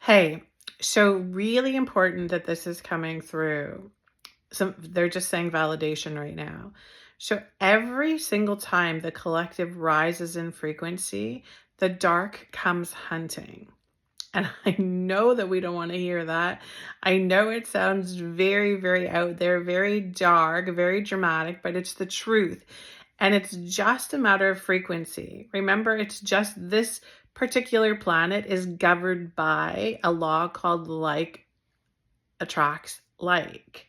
Hey, so really important that this is coming through. They're just saying validation right now. So every single time the collective rises in frequency, the dark comes hunting. And I know that we don't want to hear that. I know it sounds very, very out there, very dark, very dramatic, but it's the truth. And it's just a matter of frequency. Remember, it's just this particular planet is governed by a law called like attracts like,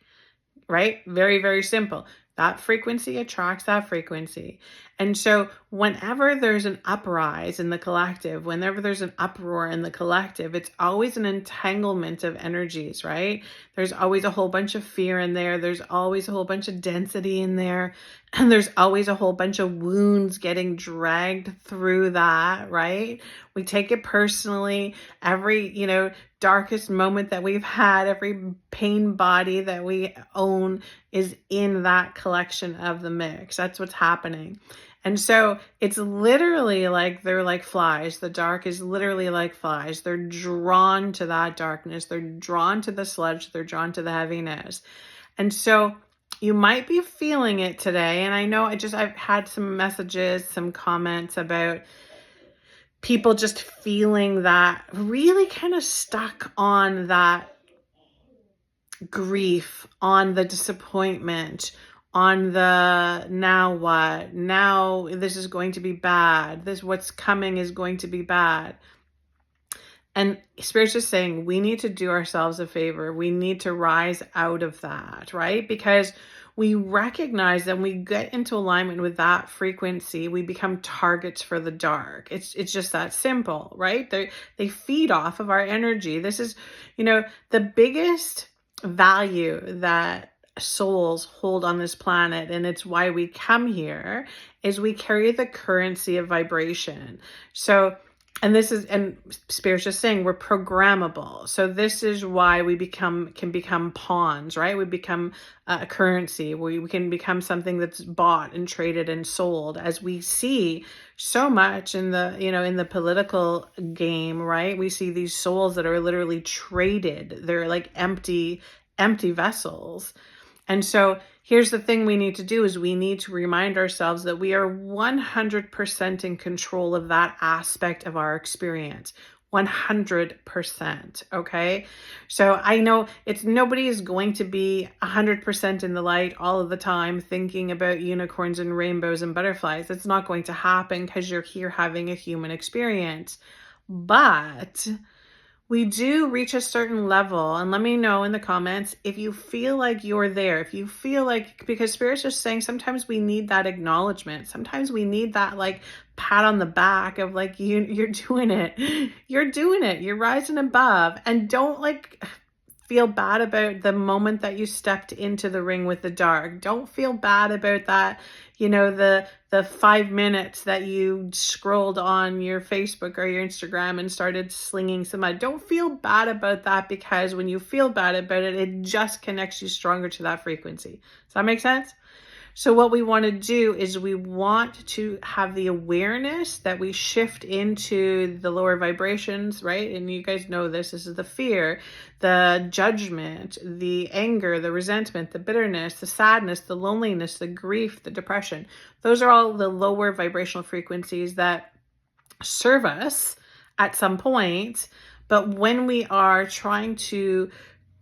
right? Very, very simple. That frequency attracts that frequency. And so whenever there's an uprise in the collective, whenever there's an uproar in the collective, it's always an entanglement of energies, right? There's always a whole bunch of fear in there. There's always a whole bunch of density in there. And there's always a whole bunch of wounds getting dragged through that, right? We take it personally. Every, darkest moment that we've had, every pain body that we own is in that collection of the mix. That's what's happening. And so it's literally like they're like flies. The dark is literally like flies. They're drawn to that darkness. They're drawn to the sludge. They're drawn to the heaviness. And so you might be feeling it today. And I know I've had some messages, some comments about people just feeling that really kind of stuck on that grief, on the disappointment, on the now what? Now this is going to be bad. What's coming is going to be bad. And Spirit's just saying we need to do ourselves a favor. We need to rise out of that, right? Because we recognize that when we get into alignment with that frequency, we become targets for the dark. It's just that simple, right? They feed off of our energy. This is, the biggest value that souls hold on this planet, and it's why we come here, is we carry the currency of vibration. So, and Spirit's just saying we're programmable. So this is why we can become pawns, right? We become a currency. We can become something that's bought and traded and sold, as we see so much in the political game, right? We see these souls that are literally traded. They're like empty vessels. And so here's the thing we need to do is we need to remind ourselves that we are 100% in control of that aspect of our experience. 100%. Okay. So I know nobody is going to be 100% in the light all of the time thinking about unicorns and rainbows and butterflies. It's not going to happen because you're here having a human experience. But we do reach a certain level, and let me know in the comments if you feel like you're there, if you feel like, because Spirit's just saying sometimes we need that acknowledgement. Sometimes we need that like pat on the back of like, you're doing it. You're doing it. You're rising above. And don't like feel bad about the moment that you stepped into the ring with the dark. Don't feel bad about that, the 5 minutes that you scrolled on your Facebook or your Instagram and started slinging some mud. Don't feel bad about that, because when you feel bad about it, it just connects you stronger to that frequency. Does that make sense? So what we want to do is we want to have the awareness that we shift into the lower vibrations, right? And you guys know this is the fear, the judgment, the anger, the resentment, the bitterness, the sadness, the loneliness, the grief, the depression. Those are all the lower vibrational frequencies that serve us at some point. But when we are trying to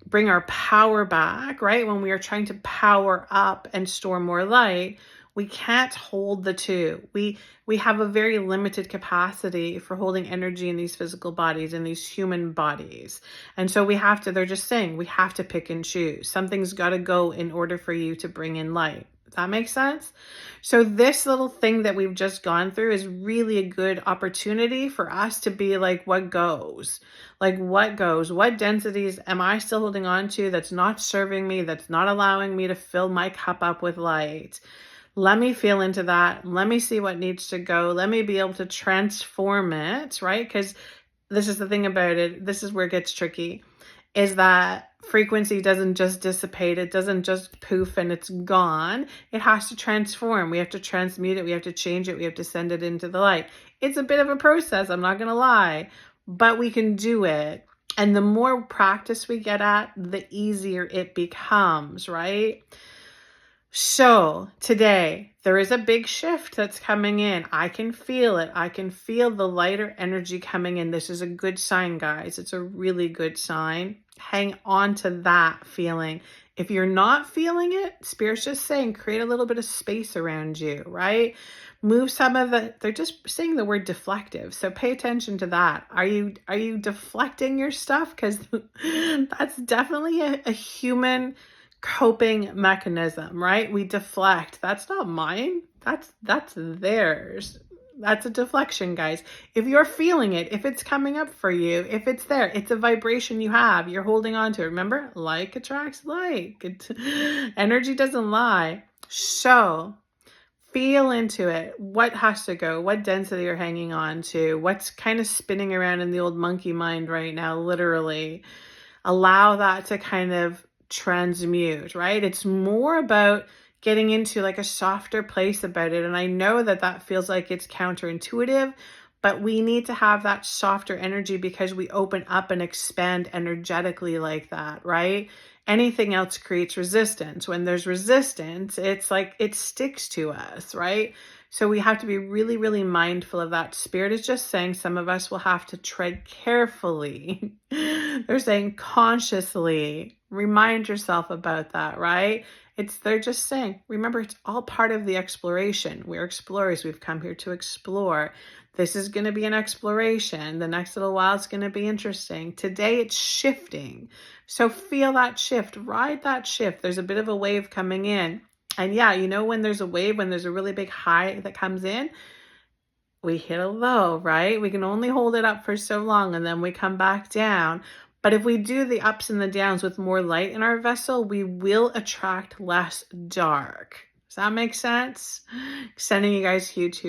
bring our power back, right? When we are trying to power up and store more light, we can't hold the two. We have a very limited capacity for holding energy in these physical bodies, in these human bodies. And so they're just saying, we have to pick and choose. Something's got to go in order for you to bring in light. Does that make sense? So this little thing that we've just gone through is really a good opportunity for us to be like, what goes? Like, what goes? What densities am I still holding on to that's not serving me, that's not allowing me to fill my cup up with light? Let me feel into that. Let me see what needs to go. Let me be able to transform it, right? Because this is the thing about it. This is where it gets tricky, is that frequency doesn't just dissipate. It doesn't just poof and it's gone. It has to transform. We have to transmute it. We have to change it. We have to send it into the light. It's a bit of a process, I'm not going to lie, but we can do it. And the more practice we get at, the easier it becomes, right? So today, there is a big shift that's coming in. I can feel it. I can feel the lighter energy coming in. This is a good sign, guys. It's a really good sign. Hang on to that feeling. If you're not feeling it, Spirit's just saying, create a little bit of space around you, right? Move some of the, they're just saying the word deflective. So pay attention to that. Are you deflecting your stuff? Because that's definitely a human coping mechanism, right? We deflect. That's not mine. That's theirs. That's a deflection, guys. If you're feeling it, if it's coming up for you, if it's there, it's a vibration you have. You're holding on to it. Remember, like attracts like. Energy doesn't lie. So feel into it. What has to go? What density you're hanging on to? What's kind of spinning around in the old monkey mind right now, literally. Allow that to kind of transmute, right? It's more about getting into like a softer place about it. And I know that that feels like it's counterintuitive, but we need to have that softer energy because we open up and expand energetically like that, right? Anything else creates resistance. When there's resistance, it's like it sticks to us, right? So we have to be really, really mindful of that. Spirit is just saying some of us will have to tread carefully. They're saying consciously. Remind yourself about that, right? They're just saying, remember, it's all part of the exploration. We're explorers. We've come here to explore. This is going to be an exploration. The next little while is going to be interesting. Today it's shifting. So feel that shift, ride that shift. There's a bit of a wave coming in. And yeah, you know, when there's a wave, when there's a really big high that comes in, we hit a low, right? We can only hold it up for so long and then we come back down. But if we do the ups and the downs with more light in our vessel, we will attract less dark. Does that make sense? Sending you guys huge